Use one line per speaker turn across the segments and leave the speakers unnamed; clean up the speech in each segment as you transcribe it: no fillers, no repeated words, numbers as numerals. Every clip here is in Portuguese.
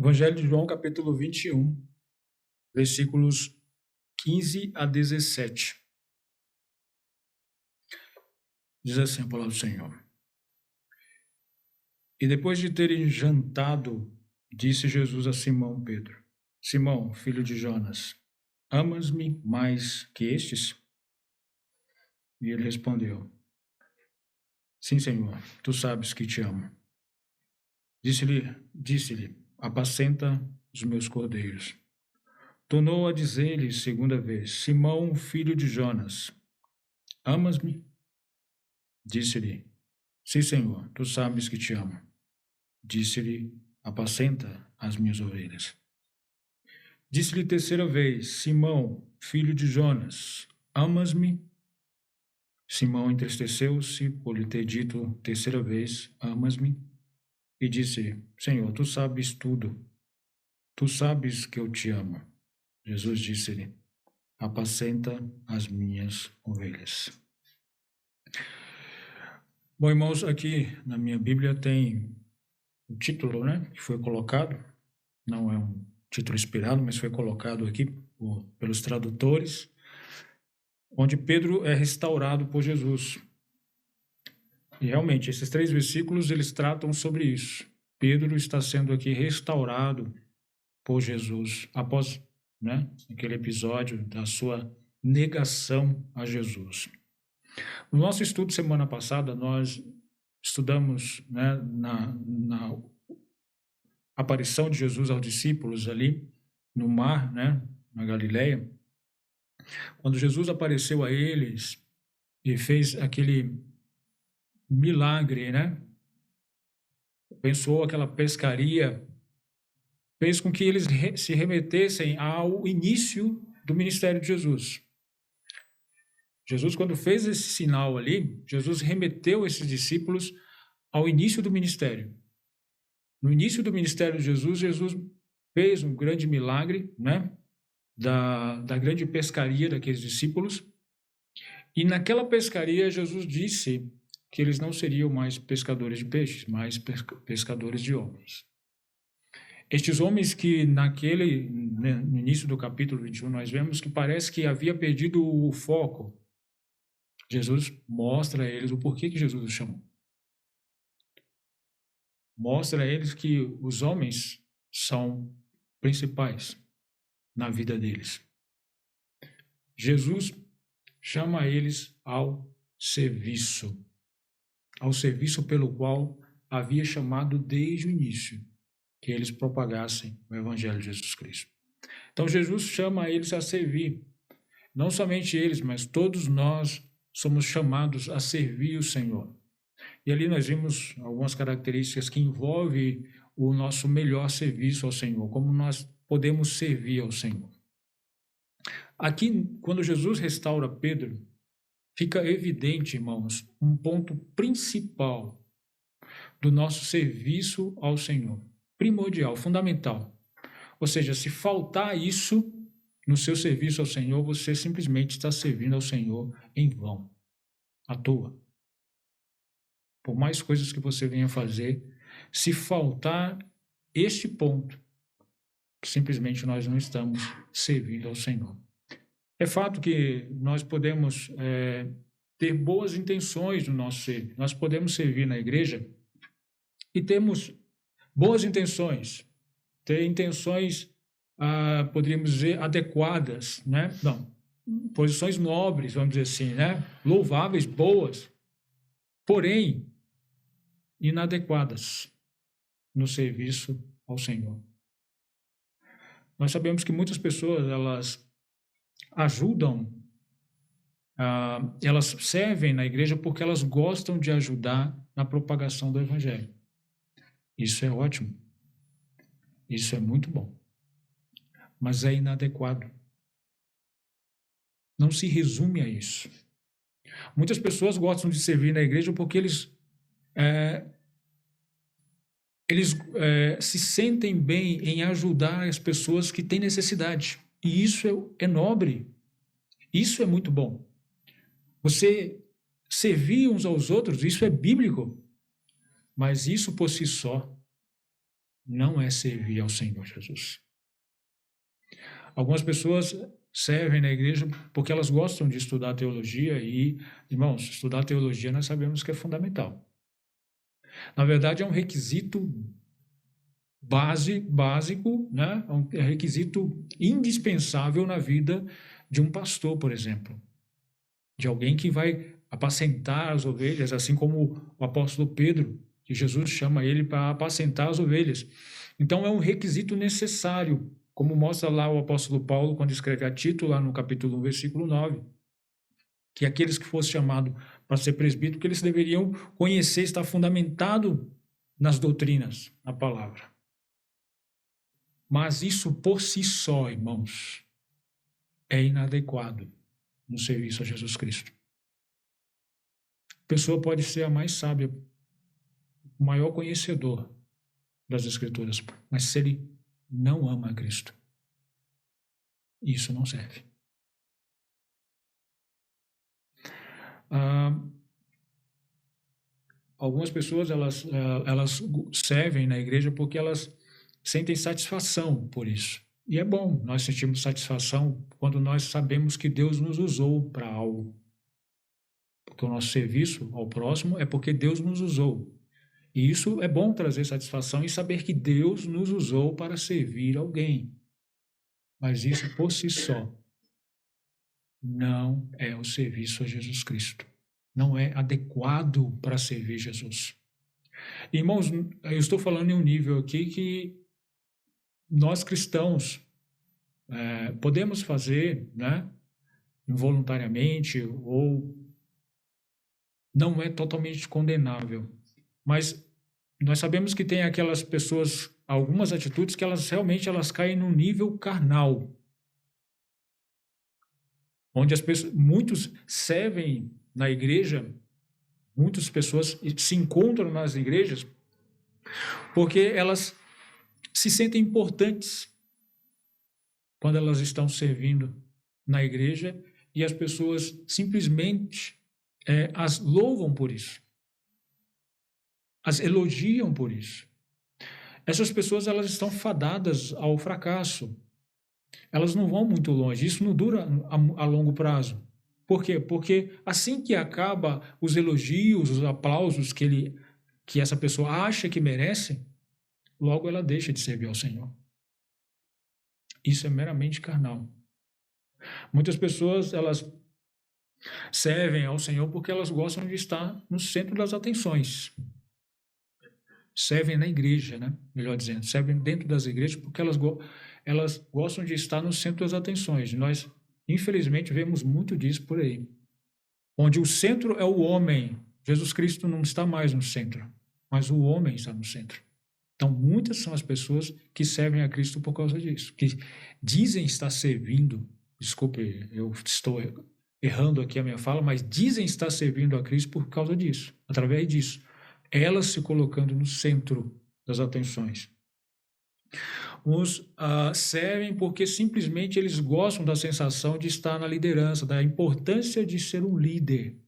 Evangelho de João, capítulo 21, versículos 15 a 17. Diz assim a palavra do Senhor. E depois de terem jantado, disse Jesus a Simão Pedro: Simão, filho de Jonas, amas-me mais que estes? E ele respondeu: Sim, Senhor, tu sabes que te amo. Disse-lhe: apacenta os meus cordeiros. Tornou a dizer-lhe segunda vez: Simão, filho de Jonas, amas-me? Disse-lhe: Sim, Senhor, tu sabes que te amo. Disse-lhe: apacenta as minhas ovelhas. Disse-lhe terceira vez: Simão, filho de Jonas, amas-me? Simão entristeceu-se por lhe ter dito terceira vez: amas-me? E disse: Senhor, tu sabes tudo. Tu sabes que eu te amo. Jesus disse-lhe: apacenta as minhas ovelhas. Bom, irmãos, aqui na minha Bíblia tem o título, que foi colocado. Não é um título inspirado, mas foi colocado aqui pelos tradutores, onde Pedro é restaurado por Jesus. E realmente, esses 3 versículos, eles tratam sobre isso. Pedro está sendo aqui restaurado por Jesus após, aquele episódio da sua negação a Jesus. No nosso estudo semana passada, nós estudamos na aparição de Jesus aos discípulos ali no mar, na Galileia. Quando Jesus apareceu a eles e fez aquele milagre, abençoou aquela pescaria, fez com que eles se remetessem ao início do ministério de Jesus. Jesus, quando fez esse sinal ali, Jesus remeteu esses discípulos ao início do ministério. No início do ministério de Jesus, Jesus fez um grande milagre, da grande pescaria daqueles discípulos. E naquela pescaria, Jesus disse que eles não seriam mais pescadores de peixes, mas pescadores de homens. Estes homens que no início do capítulo 21, nós vemos que parece que havia perdido o foco. Jesus mostra a eles o porquê que Jesus os chamou. Mostra a eles que os homens são principais na vida deles. Jesus chama eles ao serviço pelo qual havia chamado desde o início, que eles propagassem o Evangelho de Jesus Cristo. Então Jesus chama eles a servir. Não somente eles, mas todos nós somos chamados a servir o Senhor. E ali nós vimos algumas características que envolvem o nosso melhor serviço ao Senhor, como nós podemos servir ao Senhor. Aqui, quando Jesus restaura Pedro, fica evidente, irmãos, um ponto principal do nosso serviço ao Senhor, primordial, fundamental. Ou seja, se faltar isso no seu serviço ao Senhor, você simplesmente está servindo ao Senhor em vão, à toa. Por mais coisas que você venha fazer, se faltar este ponto, simplesmente nós não estamos servindo ao Senhor. É fato que nós podemos ter boas intenções no nosso ser. Nós podemos servir na igreja e temos boas intenções, ter intenções, poderíamos dizer, adequadas, Não, posições nobres, vamos dizer assim, louváveis, boas, porém inadequadas no serviço ao Senhor. Nós sabemos que muitas pessoas, elas ajudam, elas servem na igreja porque elas gostam de ajudar na propagação do Evangelho. Isso é ótimo. Isso é muito bom. Mas é inadequado. Não se resume a isso. Muitas pessoas gostam de servir na igreja porque eles se sentem bem em ajudar as pessoas que têm necessidade. E isso é nobre. Isso é muito bom. Você servir uns aos outros, isso é bíblico. Mas isso por si só não é servir ao Senhor Jesus. Algumas pessoas servem na igreja porque elas gostam de estudar teologia e, irmãos, estudar teologia nós sabemos que é fundamental. Na verdade, é um requisito básico, né? É um requisito indispensável na vida de um pastor, por exemplo, de alguém que vai apacentar as ovelhas, assim como o apóstolo Pedro, que Jesus chama ele para apacentar as ovelhas. Então, é um requisito necessário, como mostra lá o apóstolo Paulo, quando escreve a Tito, lá no capítulo 1, versículo 9, que aqueles que fossem chamados para ser presbítero, que eles deveriam conhecer, estar fundamentado nas doutrinas, na palavra. Mas isso por si só, irmãos, é inadequado no serviço a Jesus Cristo. A pessoa pode ser a mais sábia, o maior conhecedor das Escrituras, mas se ele não ama a Cristo, isso não serve. Algumas pessoas elas servem na igreja porque elas sentem satisfação por isso. E é bom, nós sentimos satisfação quando nós sabemos que Deus nos usou para algo. Porque o nosso serviço ao próximo é porque Deus nos usou. E isso é bom trazer satisfação e saber que Deus nos usou para servir alguém. Mas isso por si só não é o serviço a Jesus Cristo. Não é adequado para servir Jesus. Irmãos, eu estou falando em um nível aqui que nós cristãos podemos fazer, né, involuntariamente, ou não é totalmente condenável. Mas nós sabemos que tem aquelas pessoas, algumas atitudes que elas realmente caem no nível carnal, onde muitos servem na igreja, muitas pessoas se encontram nas igrejas porque elas se sentem importantes quando elas estão servindo na igreja e as pessoas simplesmente as louvam por isso, as elogiam por isso. Essas pessoas elas estão fadadas ao fracasso. Elas não vão muito longe. Isso não dura a longo prazo. Por quê? Porque assim que acaba os elogios, os aplausos que essa pessoa acha que merece, logo ela deixa de servir ao Senhor. Isso é meramente carnal. Muitas pessoas elas servem ao Senhor porque elas gostam de estar no centro das atenções. Servem na igreja, né? Melhor dizendo, servem dentro das igrejas porque elas gostam de estar no centro das atenções. Nós, infelizmente, vemos muito disso por aí. Onde o centro é o homem. Jesus Cristo não está mais no centro, mas o homem está no centro. Então, muitas são as pessoas que servem a Cristo por causa disso, que dizem estar servindo, desculpe, eu estou errando aqui a minha fala, mas dizem estar servindo a Cristo por causa disso, através disso. Elas se colocando no centro das atenções. Uns servem porque simplesmente eles gostam da sensação de estar na liderança, da importância de ser um líder.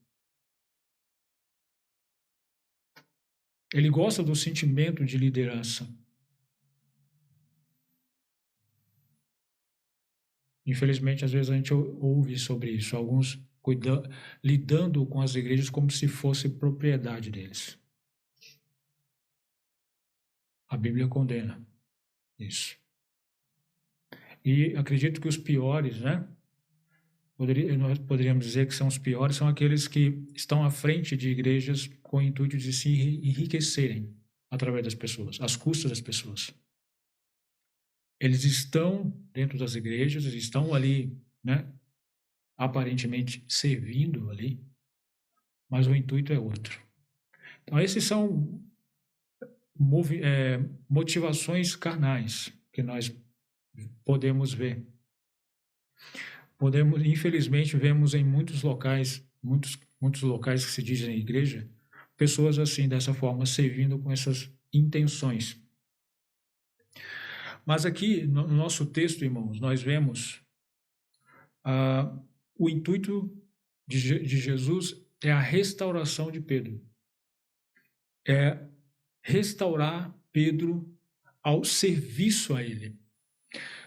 Ele gosta do sentimento de liderança. Infelizmente, às vezes a gente ouve sobre isso, alguns lidando com as igrejas como se fosse propriedade deles. A Bíblia condena isso. E acredito que os piores, né? Nós poderíamos dizer que são os piores, são aqueles que estão à frente de igrejas com o intuito de se enriquecerem através das pessoas, às custas das pessoas. Eles estão dentro das igrejas, eles estão ali, né? Aparentemente servindo ali, mas o intuito é outro. Então, esses são motivações carnais que nós podemos ver. Infelizmente, vemos em muitos locais que se dizem igreja, pessoas assim, dessa forma, servindo com essas intenções. Mas aqui, no nosso texto, irmãos, nós vemos o intuito de Jesus é a restauração de Pedro. É restaurar Pedro ao serviço a ele.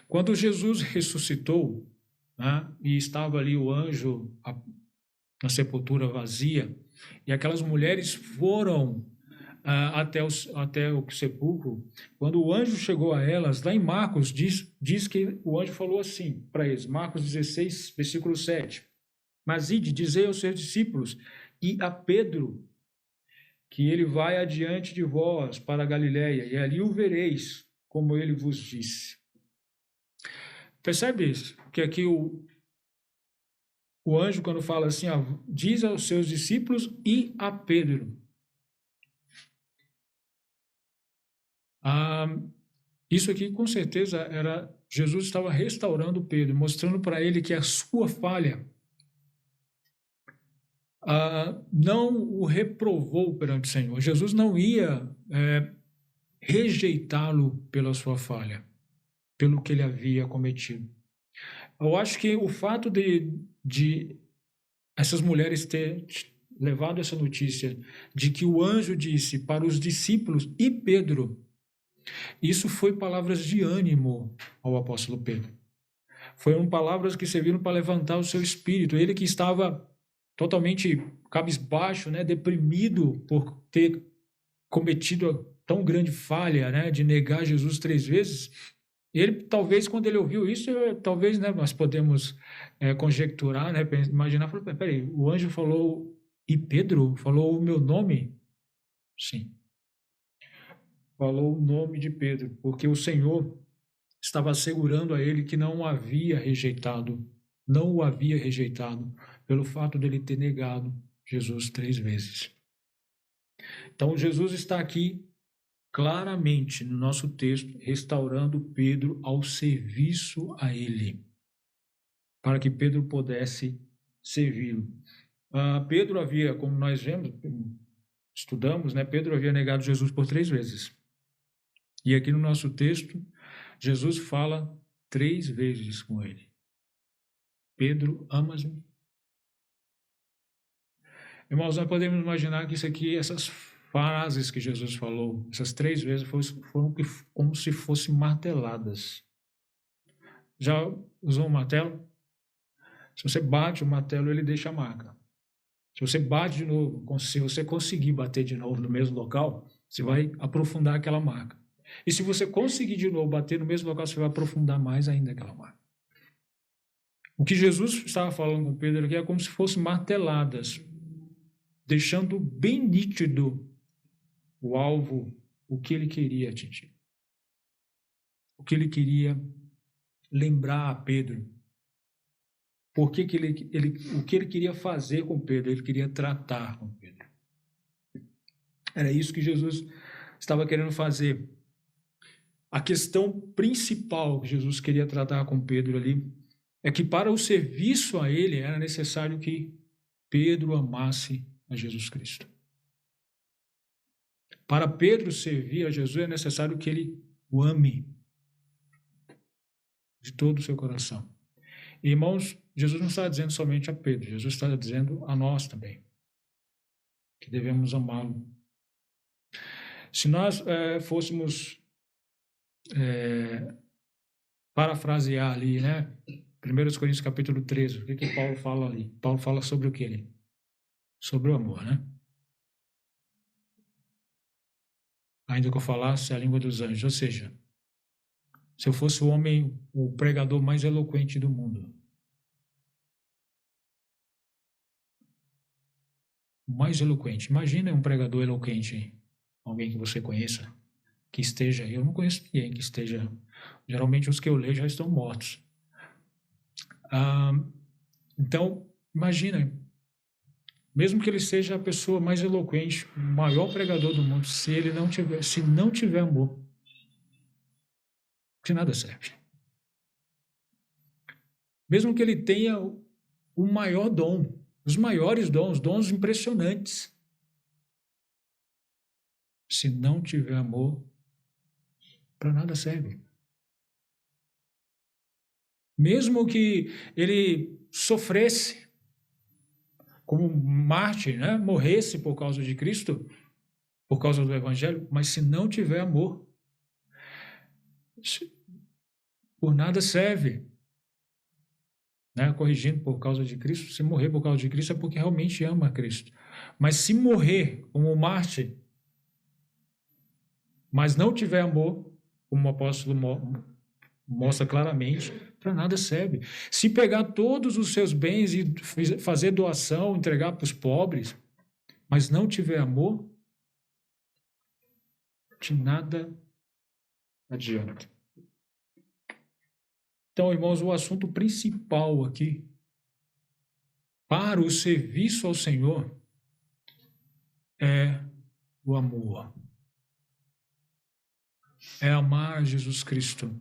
Quando Jesus ressuscitou, né, e estava ali o anjo na sepultura vazia, e aquelas mulheres foram até o sepulcro, quando o anjo chegou a elas, lá em Marcos, diz que o anjo falou assim para eles, Marcos 16, versículo 7, mas ide, dizei aos seus discípulos e a Pedro, que ele vai adiante de vós para a Galiléia, e ali o vereis, como ele vos disse. Percebe isso? Que aqui o anjo, quando fala assim, diz aos seus discípulos e a Pedro. Isso aqui, com certeza, era Jesus estava restaurando Pedro, mostrando para ele que a sua falha não o reprovou perante o Senhor. Jesus não ia rejeitá-lo pela sua falha, pelo que ele havia cometido. Eu acho que o fato de essas mulheres ter levado essa notícia de que o anjo disse para os discípulos e Pedro, isso foi palavras de ânimo ao apóstolo Pedro. Foram palavras que serviram para levantar o seu espírito. Ele que estava totalmente cabisbaixo, né, deprimido por ter cometido tão grande falha, né, de negar Jesus 3 vezes. Ele, talvez, quando ele ouviu isso, talvez, né, nós podemos conjecturar, né, imaginar, peraí, o anjo falou, e Pedro falou o meu nome? Sim. Falou o nome de Pedro, porque o Senhor estava assegurando a ele que não o havia rejeitado pelo fato dele ter negado Jesus 3 vezes. Então, Jesus está aqui claramente no nosso texto, restaurando Pedro ao serviço a ele, para que Pedro pudesse servi-lo. Pedro havia, como nós vemos, estudamos, né? Pedro havia negado Jesus por 3 vezes. E aqui no nosso texto, Jesus fala 3 vezes com ele. Pedro, amas-me? Irmãos, nós podemos imaginar que isso aqui, essas frases que Jesus falou, essas 3 vezes, foram como se fossem marteladas. Já usou um martelo? Se você bate o martelo, ele deixa a marca. Se você bate de novo, se você conseguir bater de novo no mesmo local, você vai aprofundar aquela marca. E se você conseguir de novo bater no mesmo local, você vai aprofundar mais ainda aquela marca. O que Jesus estava falando com Pedro aqui é como se fossem marteladas, deixando bem nítido o alvo, o que ele queria atingir. O que ele queria lembrar a Pedro. O que ele queria fazer com Pedro, ele queria tratar com Pedro. Era isso que Jesus estava querendo fazer. A questão principal que Jesus queria tratar com Pedro ali é que para o serviço a ele era necessário que Pedro amasse a Jesus Cristo. Para Pedro servir a Jesus é necessário que ele o ame de todo o seu coração. E, irmãos, Jesus não está dizendo somente a Pedro, Jesus está dizendo a nós também, que devemos amá-lo. Se nós fôssemos parafrasear ali, né? 1 Coríntios capítulo 13, o que Paulo fala ali? Paulo fala sobre o que ali? Sobre o amor, né? Ainda que eu falasse a língua dos anjos, ou seja, se eu fosse o pregador mais eloquente do mundo, o mais eloquente, imagina um pregador eloquente, alguém que você conheça, que esteja, eu não conheço ninguém que esteja, geralmente os que eu leio já estão mortos. Então, imagina, mesmo que ele seja a pessoa mais eloquente, o maior pregador do mundo, se não tiver amor, de nada serve. Mesmo que ele tenha o maior dom, os maiores dons impressionantes, se não tiver amor, para nada serve. Mesmo que ele sofresse como mártir, né? Morresse por causa de Cristo, por causa do Evangelho, mas se não tiver amor, por nada serve. Né? Corrigindo, por causa de Cristo, se morrer por causa de Cristo é porque realmente ama Cristo. Mas se morrer como Marte, mas não tiver amor, como o apóstolo mostra claramente, para nada serve. Se pegar todos os seus bens e fazer doação, entregar para os pobres, mas não tiver amor, de nada adianta. Então, irmãos, o assunto principal aqui para o serviço ao Senhor é o amor. É amar Jesus Cristo.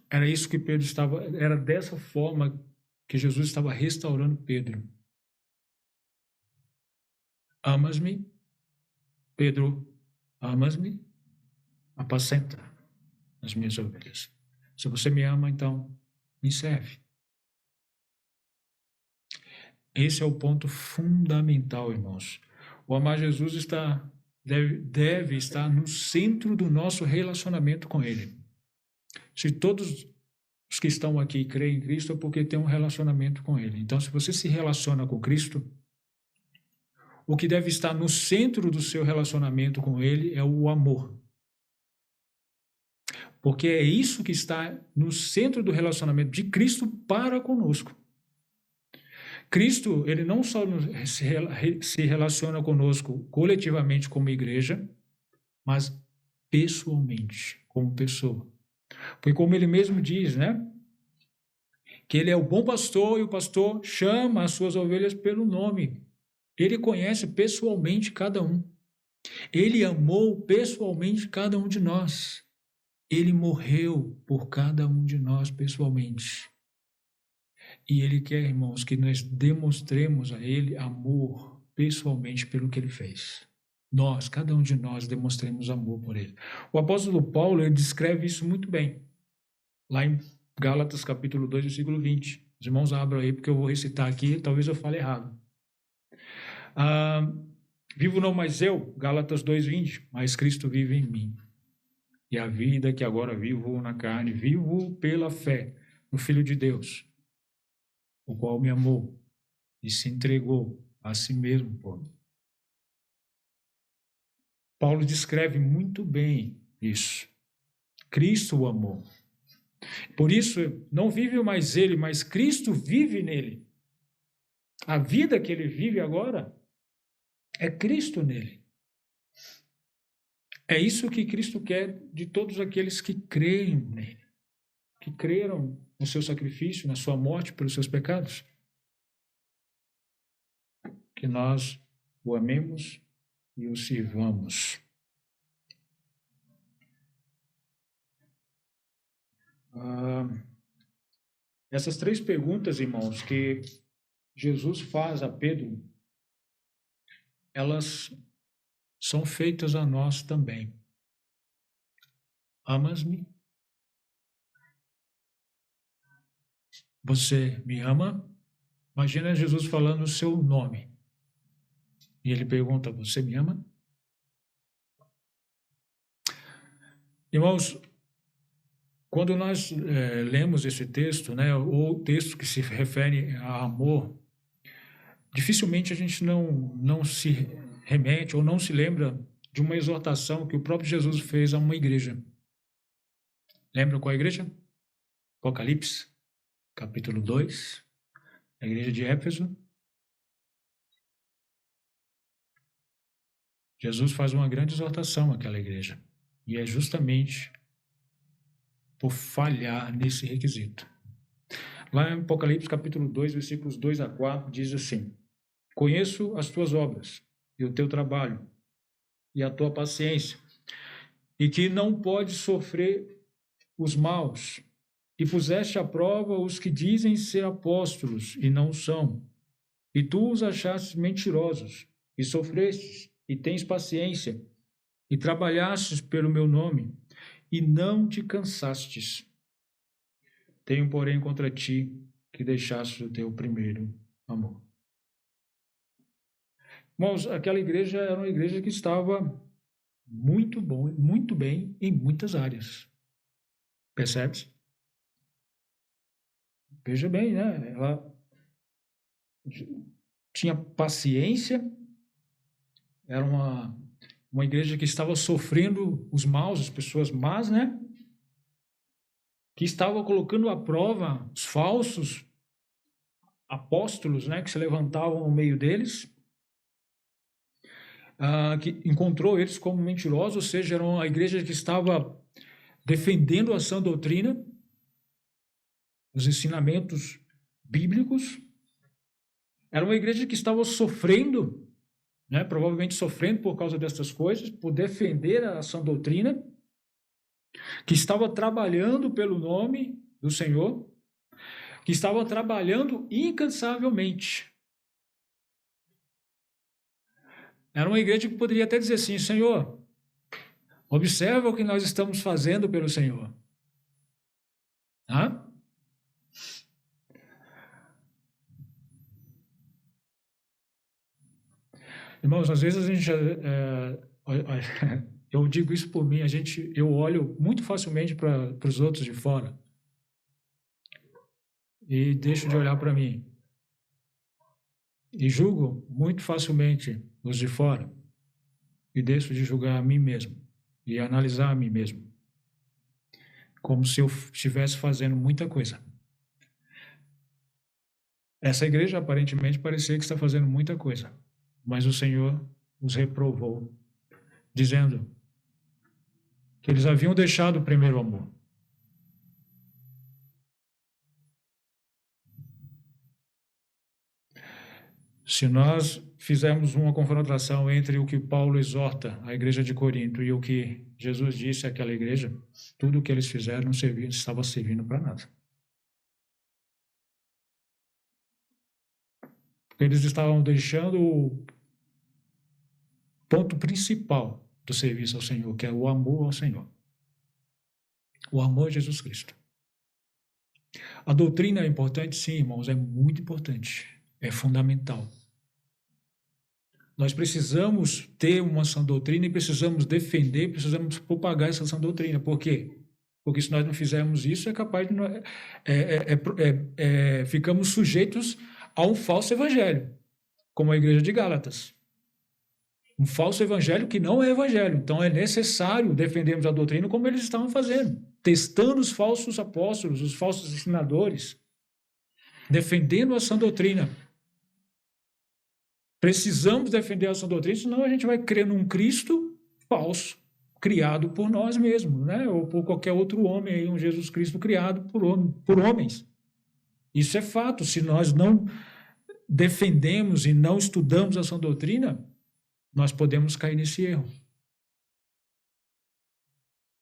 Era isso que Pedro estava, era dessa forma que Jesus estava restaurando Pedro. Amas-me? Pedro, amas-me? Apacenta as minhas ovelhas. Se você me ama, então me serve. Esse é o ponto fundamental, irmãos. O amar Jesus deve estar no centro do nosso relacionamento com Ele. Se todos os que estão aqui creem em Cristo, é porque tem um relacionamento com Ele. Então, se você se relaciona com Cristo, o que deve estar no centro do seu relacionamento com Ele é o amor. Porque é isso que está no centro do relacionamento de Cristo para conosco. Cristo, ele não só se relaciona conosco coletivamente como igreja, mas pessoalmente, como pessoa. Porque como ele mesmo diz, né? Que ele é o bom pastor e o pastor chama as suas ovelhas pelo nome. Ele conhece pessoalmente cada um. Ele amou pessoalmente cada um de nós. Ele morreu por cada um de nós pessoalmente. E Ele quer, irmãos, que nós demonstremos a Ele amor pessoalmente pelo que Ele fez. Nós, cada um de nós, demonstremos amor por Ele. O apóstolo Paulo, ele descreve isso muito bem. Lá em Gálatas, capítulo 2, versículo 20. Os irmãos abram aí, porque eu vou recitar aqui, talvez eu fale errado. Vivo não mais eu, Gálatas 2:20, mas Cristo vive em mim. E a vida que agora vivo na carne, vivo pela fé no Filho de Deus, o qual me amou e se entregou a si mesmo por mim. Paulo descreve muito bem isso. Cristo o amou. Por isso, não vive mais ele, mas Cristo vive nele. A vida que ele vive agora é Cristo nele. É isso que Cristo quer de todos aqueles que creem nele, que creram no seu sacrifício, na sua morte pelos seus pecados. Que nós o amemos e o sirvamos. Essas três perguntas, irmãos, que Jesus faz a Pedro, elas são feitas a nós também. Amas-me? Você me ama? Imagina Jesus falando o seu nome. E ele pergunta, você me ama? Irmãos, quando nós lemos esse texto, né, ou texto que se refere a amor, dificilmente a gente não se remete ou não se lembra de uma exortação que o próprio Jesus fez a uma igreja. Lembra qual é a igreja? Apocalipse, capítulo 2, a igreja de Éfeso. Jesus faz uma grande exortação àquela igreja. E é justamente por falhar nesse requisito. Lá em Apocalipse, capítulo 2, versículos 2 a 4, diz assim: Conheço as tuas obras e o teu trabalho e a tua paciência, e que não podes sofrer os maus, e puseste à prova os que dizem ser apóstolos e não são, e tu os achastes mentirosos, e sofrestes, e tens paciência, e trabalhastes pelo meu nome, e não te cansastes. Tenho, porém, contra ti que deixastes o teu primeiro amor. Irmãos, aquela igreja era uma igreja que estava muito bom, muito bem em muitas áreas. Percebe-se? Veja bem, né? Ela tinha paciência, era uma igreja que estava sofrendo os maus, as pessoas más, né? Que estava colocando à prova os falsos apóstolos, né? Que se levantavam no meio deles, que encontrou eles como mentirosos, ou seja, era uma igreja que estava defendendo a sã doutrina, os ensinamentos bíblicos. Era uma igreja que estava sofrendo, né, provavelmente sofrendo por causa dessas coisas, por defender a sã doutrina, que estava trabalhando pelo nome do Senhor, que estava trabalhando incansavelmente. Era uma igreja que poderia até dizer assim: Senhor, observa o que nós estamos fazendo pelo Senhor. Hã? Irmãos, às vezes a gente, eu digo isso por mim, eu olho muito facilmente para os outros de fora e deixo de olhar para mim. E julgo muito facilmente os de fora e deixo de julgar a mim mesmo e analisar a mim mesmo, como se eu estivesse fazendo muita coisa. Essa igreja aparentemente parecia que está fazendo muita coisa, mas o Senhor os reprovou, dizendo que eles haviam deixado o primeiro amor. Se nós fizermos uma confrontação entre o que Paulo exorta à igreja de Corinto e o que Jesus disse àquela igreja, tudo o que eles fizeram não estava servindo para nada. Porque eles estavam deixando o ponto principal do serviço ao Senhor, que é o amor ao Senhor. O amor a Jesus Cristo. A doutrina é importante? Sim, irmãos, é muito importante. É fundamental. Nós precisamos ter uma sã doutrina e precisamos defender, precisamos propagar essa sã doutrina. Por quê? Porque se nós não fizermos isso, é capaz de ficamos sujeitos a um falso evangelho, como a igreja de Gálatas. Um falso evangelho que não é evangelho. Então é necessário defendermos a doutrina como eles estavam fazendo, testando os falsos apóstolos, os falsos ensinadores, defendendo a sã doutrina. Precisamos defender a sã doutrina, senão a gente vai crer num Cristo falso, criado por nós mesmos, né? Ou por qualquer outro homem, aí, um Jesus Cristo criado por homens. Isso é fato. Se nós não defendemos e não estudamos a sã doutrina, nós podemos cair nesse erro.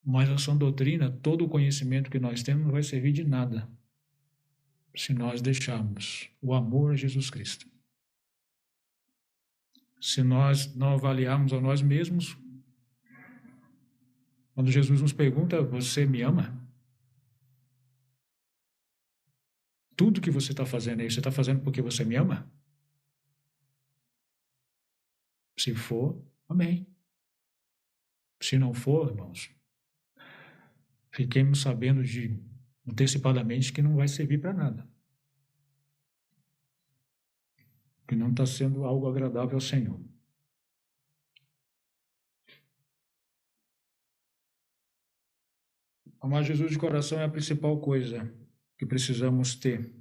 Mas a sã doutrina, todo o conhecimento que nós temos, não vai servir de nada se nós deixarmos o amor a Jesus Cristo. Se nós não avaliarmos a nós mesmos, quando Jesus nos pergunta: você me ama? Tudo que você está fazendo aí, você está fazendo porque você me ama? Se for, amém. Se não for, irmãos, fiquemos sabendo antecipadamente que não vai servir para nada. Que não está sendo algo agradável ao Senhor. Amar Jesus de coração é a principal coisa que precisamos ter.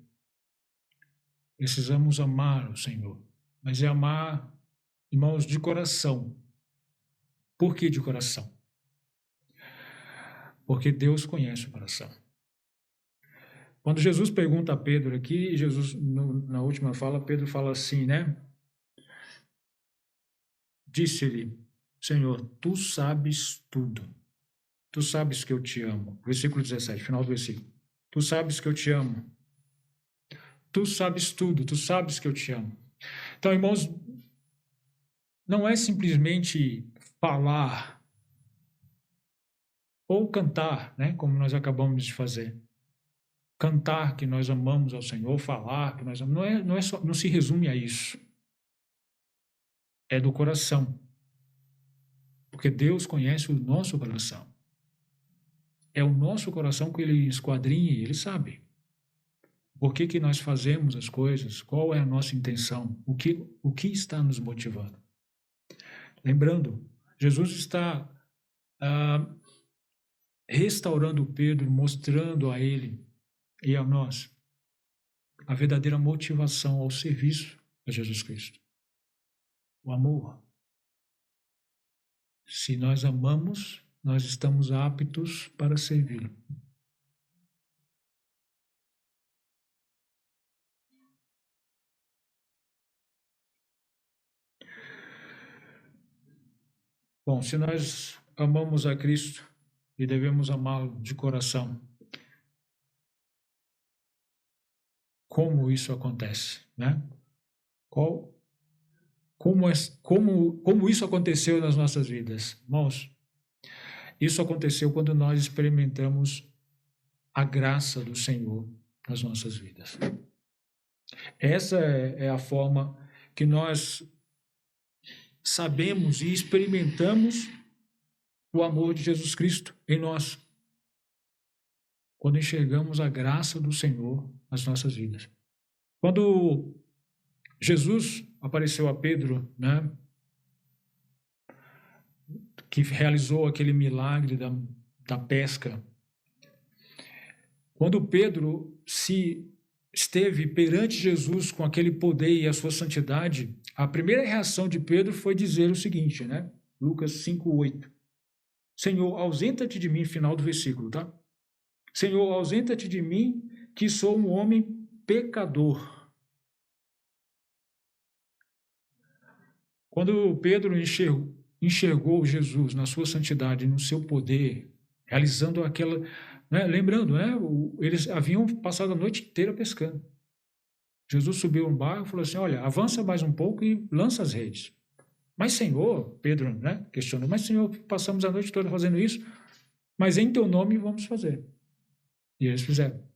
Precisamos amar o Senhor, mas é amar, irmãos, de coração. Por que de coração? Porque Deus conhece o coração. Quando Jesus pergunta a Pedro aqui, Jesus, na última fala, Pedro fala assim, né? Disse-lhe: Senhor, tu sabes tudo. Tu sabes que eu te amo. Versículo 17, final do versículo. Tu sabes que eu te amo. Tu sabes tudo, tu sabes que eu te amo. Então, irmãos, não é simplesmente falar ou cantar, né, como nós acabamos de fazer. Cantar que nós amamos ao Senhor, falar que nós amamos, não se resume a isso. É do coração. Porque Deus conhece o nosso coração. É o nosso coração que Ele esquadrinha e Ele sabe. Por que nós fazemos as coisas? Qual é a nossa intenção? O que está nos motivando? Lembrando, Jesus está restaurando Pedro, mostrando a ele e a nós a verdadeira motivação ao serviço a Jesus Cristo. O amor. Se nós amamos, nós estamos aptos para servi-lo. Bom, se nós amamos a Cristo e devemos amá-lo de coração, como isso acontece, né? Como isso aconteceu nas nossas vidas? Irmãos, isso aconteceu quando nós experimentamos a graça do Senhor nas nossas vidas. Essa é a forma que nós sabemos e experimentamos o amor de Jesus Cristo em nós, quando enxergamos a graça do Senhor nas nossas vidas. Quando Jesus apareceu a Pedro, né, que realizou aquele milagre da pesca, quando Pedro esteve perante Jesus com aquele poder e a sua santidade, a primeira reação de Pedro foi dizer o seguinte, né? Lucas 5:8. Senhor, ausenta-te de mim, final do versículo, tá? Senhor, ausenta-te de mim, que sou um homem pecador. Quando Pedro enxergou Jesus na sua santidade, no seu poder, realizando aquela, né, lembrando, né, eles haviam passado a noite inteira pescando. Jesus subiu no barco e falou assim, olha, avança mais um pouco e lança as redes. Mas Senhor, Pedro, né, questionou, mas Senhor, passamos a noite toda fazendo isso, mas em teu nome vamos fazer. E eles fizeram.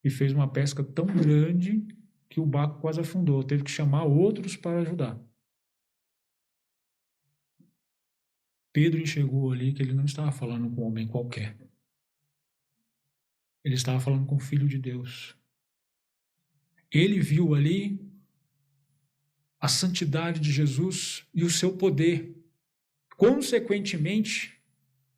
E fez uma pesca tão grande que o barco quase afundou, teve que chamar outros para ajudar. Pedro enxergou ali que ele não estava falando com um homem qualquer. Ele estava falando com o Filho de Deus. Ele viu ali a santidade de Jesus e o seu poder. Consequentemente,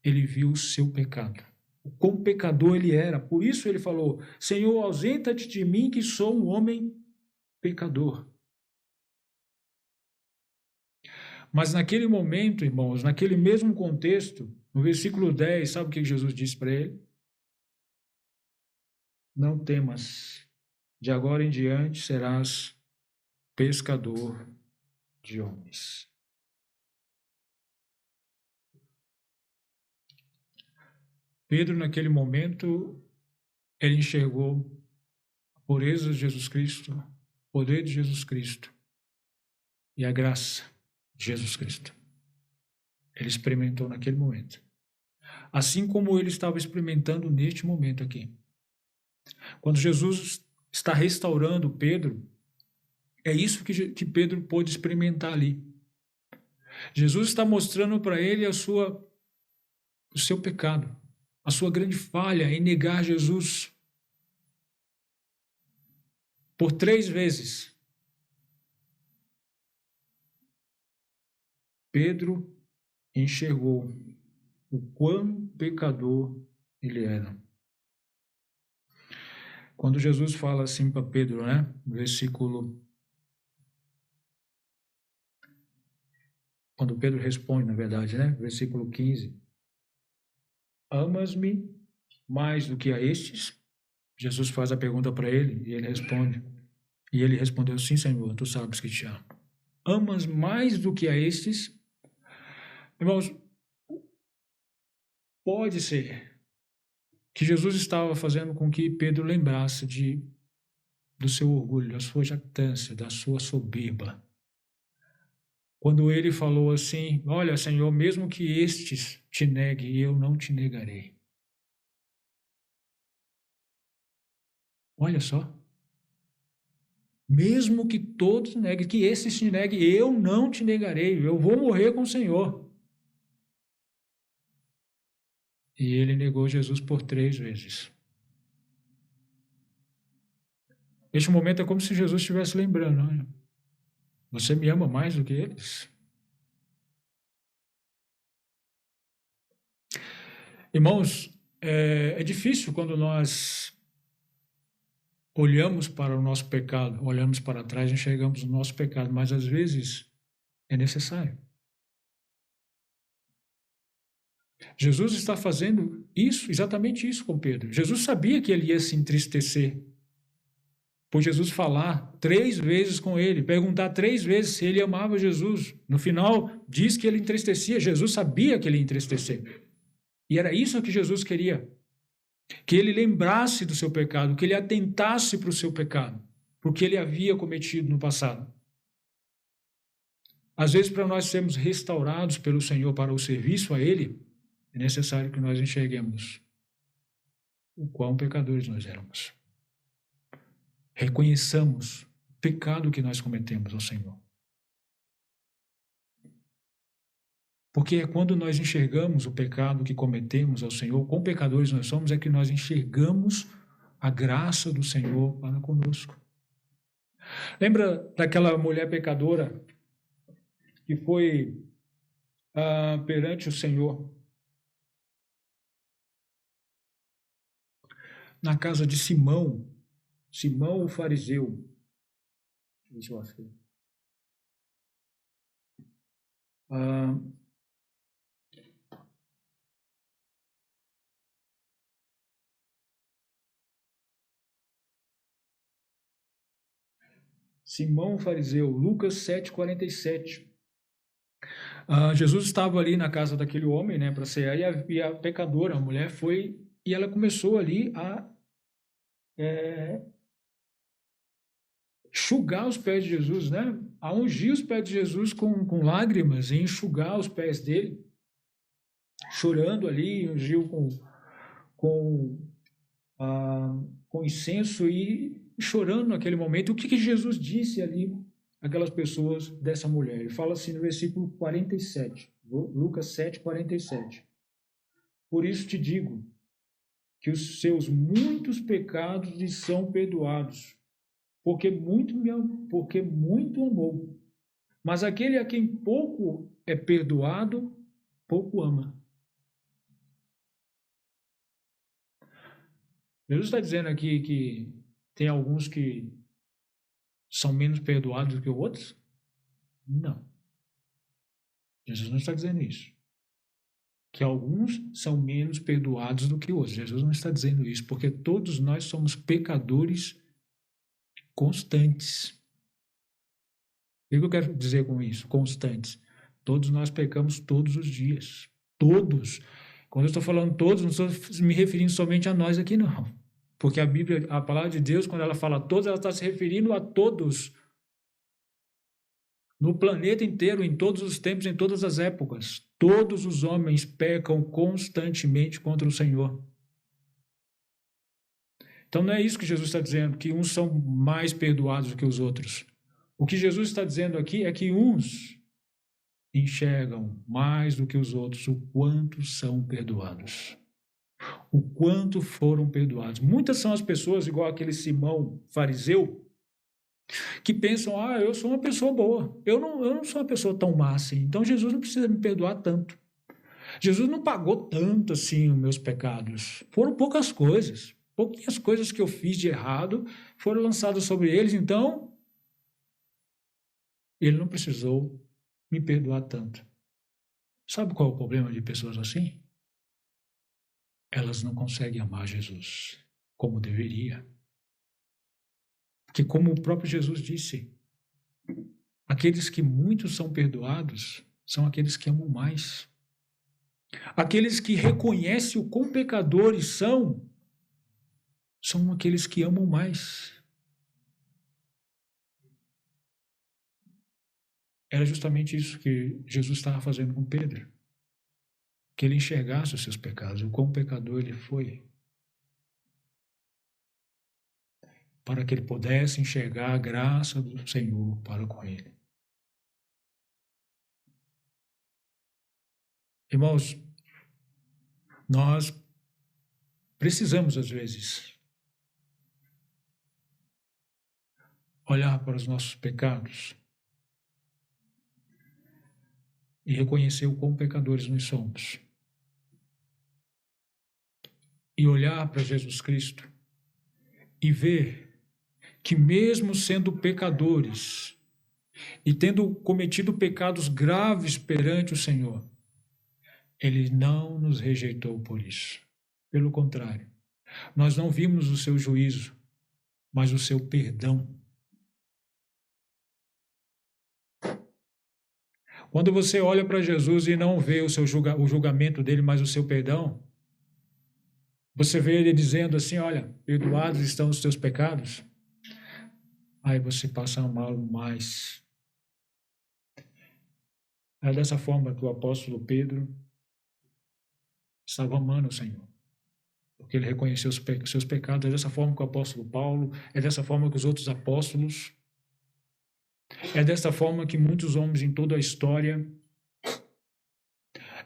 ele viu o seu pecado. O quão pecador ele era. Por isso ele falou, Senhor, ausenta-te de mim que sou um homem pecador. Mas naquele momento, irmãos, naquele mesmo contexto, no versículo 10, sabe o que Jesus disse para ele? Não temas, de agora em diante serás pescador de homens. Pedro, naquele momento, ele enxergou a pureza de Jesus Cristo, o poder de Jesus Cristo e a graça de Jesus Cristo. Ele experimentou naquele momento. Assim como ele estava experimentando neste momento aqui. Quando Jesus está restaurando Pedro, é isso que Pedro pôde experimentar ali. Jesus está mostrando para ele o seu pecado, a sua grande falha em negar Jesus. Por 3 vezes, Pedro enxergou o quão pecador ele era. Quando Jesus fala assim para Pedro, né, no versículo... Quando Pedro responde, na verdade, né, versículo 15, amas-me mais do que a estes? Jesus faz a pergunta para ele e ele responde. E ele respondeu, sim, Senhor, tu sabes que te amo. Amas mais do que a estes? Irmãos, pode ser que Jesus estava fazendo com que Pedro lembrasse do seu orgulho, da sua jactância, da sua soberba. Quando ele falou assim, olha, Senhor, mesmo que estes te neguem, eu não te negarei. Olha só. Mesmo que todos neguem, que estes te neguem, eu não te negarei, eu vou morrer com o Senhor. E ele negou Jesus por 3 vezes. Este momento é como se Jesus estivesse lembrando: olha, você me ama mais do que eles? Irmãos, é difícil quando nós olhamos para o nosso pecado, olhamos para trás e enxergamos o nosso pecado, mas às vezes é necessário. Jesus está fazendo isso, exatamente isso com Pedro. Jesus sabia que ele ia se entristecer por Jesus falar 3 vezes com ele, perguntar 3 vezes se ele amava Jesus. No final, diz que ele entristecia. Jesus sabia que ele ia entristecer. E era isso que Jesus queria. Que ele lembrasse do seu pecado, que ele atentasse para o seu pecado, porque ele havia cometido no passado. Às vezes, para nós sermos restaurados pelo Senhor para o serviço a Ele, é necessário que nós enxerguemos o quão pecadores nós éramos. Reconheçamos o pecado que nós cometemos ao Senhor. Porque é quando nós enxergamos o pecado que cometemos ao Senhor, quão pecadores nós somos, é que nós enxergamos a graça do Senhor para conosco. Lembra daquela mulher pecadora que foi perante o Senhor na casa de Simão o fariseu? Deixa eu ver se eu acho. Simão o fariseu, Lucas 7:47. Jesus estava ali na casa daquele homem, né, para cear, e a pecadora, a mulher, foi e ela começou ali a enxugar os pés de Jesus, né? A ungir os pés de Jesus com lágrimas e enxugar os pés dele, chorando ali, ungiu com incenso e chorando naquele momento. O que Jesus disse ali àquelas pessoas dessa mulher? Ele fala assim no versículo 47, Lucas 7:47. Por isso te digo que os seus muitos pecados lhe são perdoados, porque muito amou. Mas aquele a quem pouco é perdoado, pouco ama. Jesus está dizendo aqui que tem alguns que são menos perdoados do que outros? Não. Jesus não está dizendo isso. Que alguns são menos perdoados do que outros. Jesus não está dizendo isso, porque todos nós somos pecadores constantes. O que eu quero dizer com isso? Constantes. Todos nós pecamos todos os dias. Todos. Quando eu estou falando todos, não estou me referindo somente a nós aqui, não. Porque a Bíblia, a palavra de Deus, quando ela fala todos, ela está se referindo a todos. No planeta inteiro, em todos os tempos, em todas as épocas. Todos os homens pecam constantemente contra o Senhor. Então não é isso que Jesus está dizendo, que uns são mais perdoados do que os outros. O que Jesus está dizendo aqui é que uns enxergam mais do que os outros o quanto são perdoados. O quanto foram perdoados. Muitas são as pessoas, igual aquele Simão fariseu, que pensam, eu sou uma pessoa boa, eu não sou uma pessoa tão má assim, então Jesus não precisa me perdoar tanto. Jesus não pagou tanto assim os meus pecados. Foram poucas coisas. Pouquinhas coisas que eu fiz de errado foram lançadas sobre eles, então ele não precisou me perdoar tanto. Sabe qual é o problema de pessoas assim? Elas não conseguem amar Jesus como deveria. Porque como o próprio Jesus disse, aqueles que muitos são perdoados são aqueles que amam mais. Aqueles que reconhecem o quão pecadores são aqueles que amam mais. Era justamente isso que Jesus estava fazendo com Pedro. Que ele enxergasse os seus pecados, o quão pecador ele foi. Para que ele pudesse enxergar a graça do Senhor para com ele. Irmãos, Nós precisamos, às vezes, olhar para os nossos pecados e reconhecer o quão pecadores nós somos. E olhar para Jesus Cristo e ver que, mesmo sendo pecadores e tendo cometido pecados graves perante o Senhor, Ele não nos rejeitou por isso. Pelo contrário, nós não vimos o seu juízo, mas o seu perdão. Quando você olha para Jesus e não vê o julgamento dele, mas o seu perdão, você vê ele dizendo assim, olha, perdoados estão os teus pecados. Aí você passa a amá-lo mais. É dessa forma que o apóstolo Pedro estava amando o Senhor, porque ele reconheceu os seus pecados. É dessa forma que o apóstolo Paulo, é dessa forma que os outros apóstolos, é dessa forma que muitos homens em toda a história,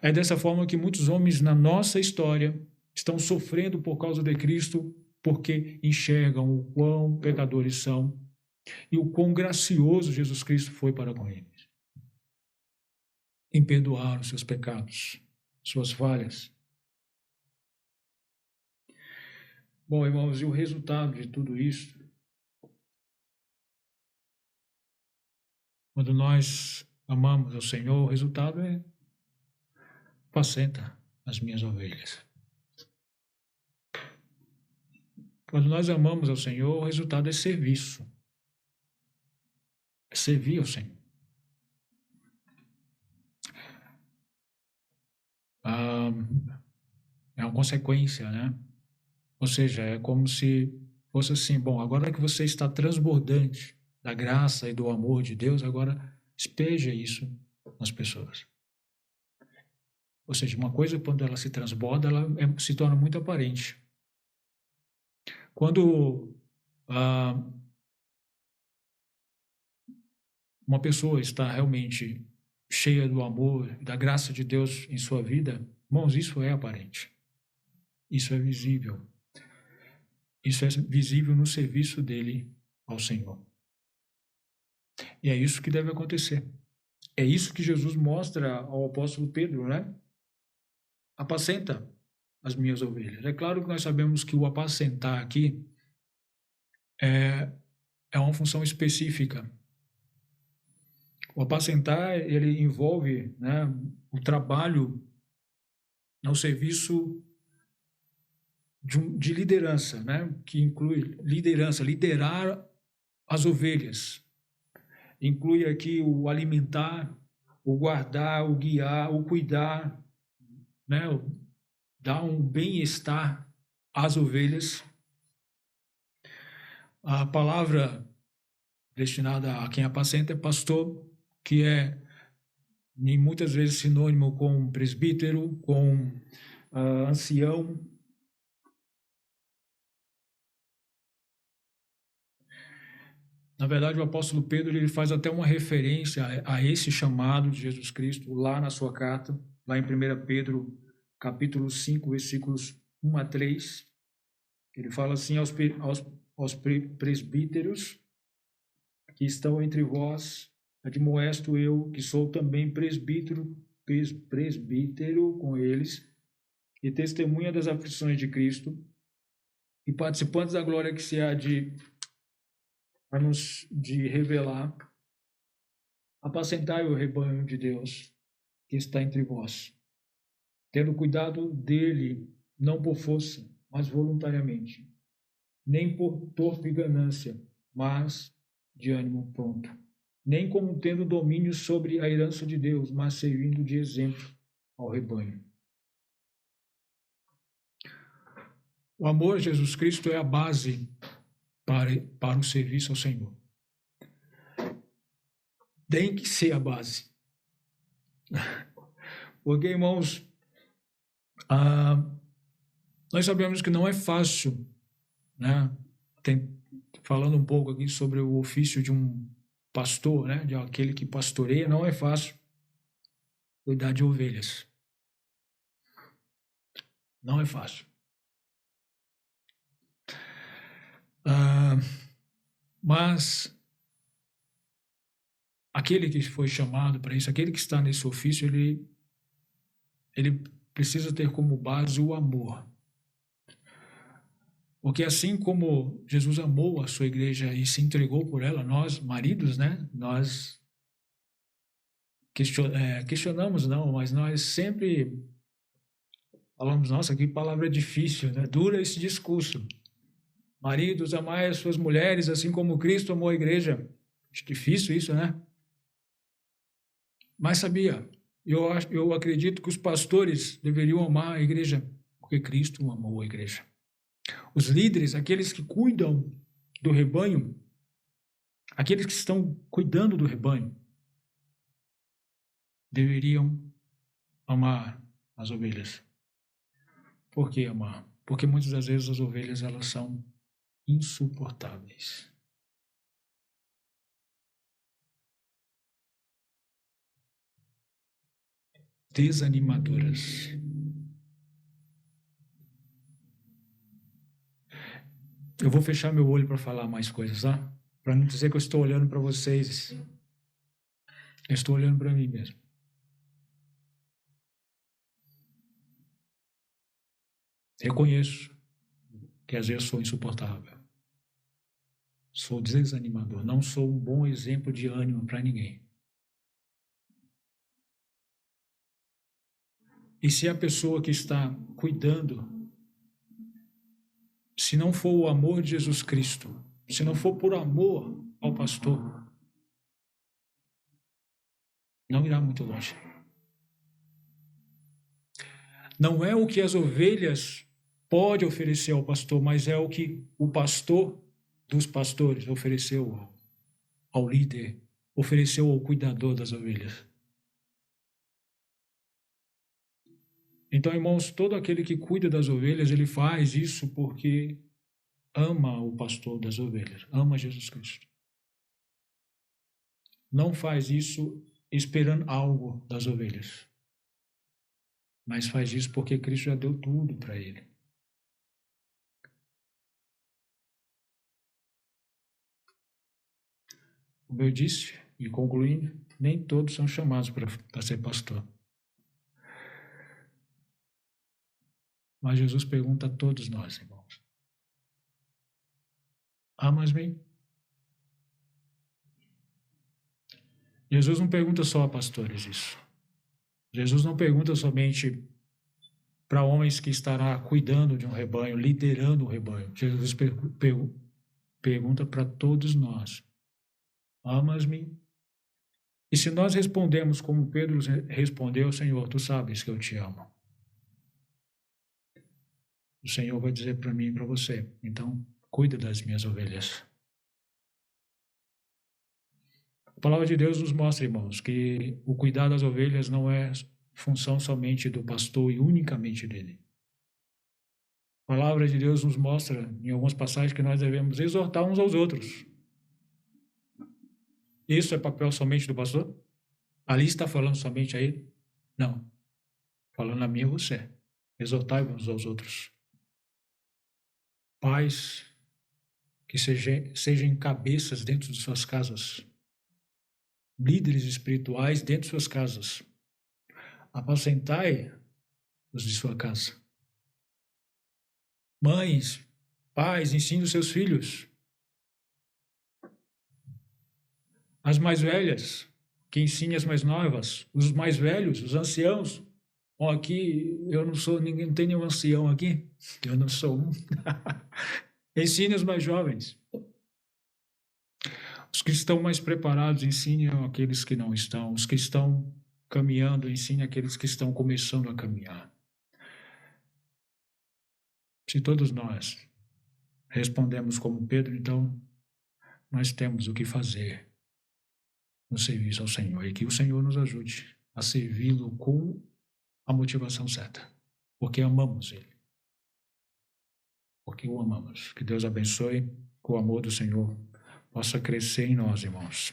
é dessa forma que muitos homens na nossa história estão sofrendo por causa de Cristo, porque enxergam o quão pecadores são e o quão gracioso Jesus Cristo foi para com eles, em perdoar os seus pecados, suas falhas. Bom, irmãos, e o resultado de tudo isso, quando nós amamos ao Senhor, o resultado é apacenta as minhas ovelhas. Quando nós amamos ao Senhor, o resultado é serviço. É servir ao Senhor. É uma consequência, né? Ou seja, é como se fosse assim, bom, agora que você está transbordante da graça e do amor de Deus, agora espeja isso nas pessoas. Ou seja, uma coisa, quando ela se transborda, ela se torna muito aparente. Quando uma pessoa está realmente cheia do amor, da graça de Deus em sua vida, irmãos, isso é aparente. Isso é visível. Isso é visível no serviço dele ao Senhor. E é isso que deve acontecer. É isso que Jesus mostra ao apóstolo Pedro, né? Apacenta as minhas ovelhas. É claro que nós sabemos que o apacentar aqui é uma função específica. O apacentar, ele envolve, né, o trabalho no serviço de liderança, né, que inclui liderança, liderar as ovelhas. Inclui aqui o alimentar, o guardar, o guiar, o cuidar, né, dar um bem-estar às ovelhas. A palavra destinada a quem apacenta é pastor, que é muitas vezes sinônimo com presbítero, com ancião. Na verdade, o apóstolo Pedro ele faz até uma referência a esse chamado de Jesus Cristo lá na sua carta, lá em 1 Pedro, capítulo 5, versículos 1 a 3. Ele fala assim aos presbíteros que estão entre vós, admoesto eu, que sou também presbítero com eles, e testemunha das aflições de Cristo, e participantes da glória que se há de revelar. Apacentai o rebanho de Deus que está entre vós, tendo cuidado dele, não por força, mas voluntariamente, nem por torpe ganância, mas de ânimo pronto, nem como tendo domínio sobre a herança de Deus, mas servindo de exemplo ao rebanho. O amor a Jesus Cristo é a base para o serviço ao Senhor. Tem que ser a base. Porque, irmãos, nós sabemos que não é fácil, né? Falando um pouco aqui sobre o ofício de um pastor, né? De aquele que pastoreia, não é fácil cuidar de ovelhas. Não é fácil. Mas aquele que foi chamado para isso, aquele que está nesse ofício, ele precisa ter como base o amor. Porque assim como Jesus amou a sua igreja e se entregou por ela, nós, maridos, né, nós questionamos, não, mas nós sempre falamos, nossa, que palavra difícil, né? Dura esse discurso. Maridos, amai as suas mulheres, assim como Cristo amou a igreja. Acho difícil isso, né? Mas sabia, eu acredito que os pastores deveriam amar a igreja, porque Cristo amou a igreja. Os líderes, aqueles que cuidam do rebanho, aqueles que estão cuidando do rebanho, deveriam amar as ovelhas. Por que amar? Porque muitas das vezes as ovelhas elas são insuportáveis. Desanimadoras. Eu vou fechar meu olho para falar mais coisas, tá? Para não dizer que eu estou olhando para vocês. Eu estou olhando para mim mesmo. Reconheço que às vezes sou insuportável. Sou desanimador. Não sou um bom exemplo de ânimo para ninguém. E se a pessoa que está cuidando, se não for o amor de Jesus Cristo, se não for por amor ao pastor, não irá muito longe. Não é o que as ovelhas podem oferecer ao pastor, mas é o que o pastor dos pastores ofereceu ao líder, ofereceu ao cuidador das ovelhas. Então, irmãos, todo aquele que cuida das ovelhas, ele faz isso porque ama o pastor das ovelhas, ama Jesus Cristo. Não faz isso esperando algo das ovelhas, mas faz isso porque Cristo já deu tudo para ele. Como eu disse, e concluindo, nem todos são chamados para ser pastor. Mas Jesus pergunta a todos nós, irmãos: amas-me? Jesus não pergunta só a pastores isso. Jesus não pergunta somente para homens que estará cuidando de um rebanho, liderando um rebanho. Jesus pergunta para todos nós: amas-me? E se nós respondemos como Pedro respondeu: Senhor, tu sabes que eu te amo. O Senhor vai dizer para mim e para você: então, cuida das minhas ovelhas. A palavra de Deus nos mostra, irmãos, que o cuidar das ovelhas não é função somente do pastor e unicamente dele. A palavra de Deus nos mostra, em algumas passagens, que nós devemos exortar uns aos outros. Isso é papel somente do pastor? Ali está falando somente a ele? Não. Falando a mim e a você. Exortai uns aos outros. Pais que sejam cabeças dentro de suas casas. Líderes espirituais dentro de suas casas. Apacentai os de sua casa. Mães, pais, ensinem os seus filhos. As mais velhas, que ensinem as mais novas. Os mais velhos, os anciãos. Bom, aqui eu não sou ninguém, não tem nenhum ancião aqui. Eu não sou um. Ensine os mais jovens. Os que estão mais preparados, ensinem aqueles que não estão. Os que estão caminhando, ensine aqueles que estão começando a caminhar. Se todos nós respondemos como Pedro, então nós temos o que fazer no serviço ao Senhor. E que o Senhor nos ajude a servi-lo com a motivação certa. Porque amamos Ele. Porque o amamos. Que Deus abençoe, que o amor do Senhor possa crescer em nós, irmãos.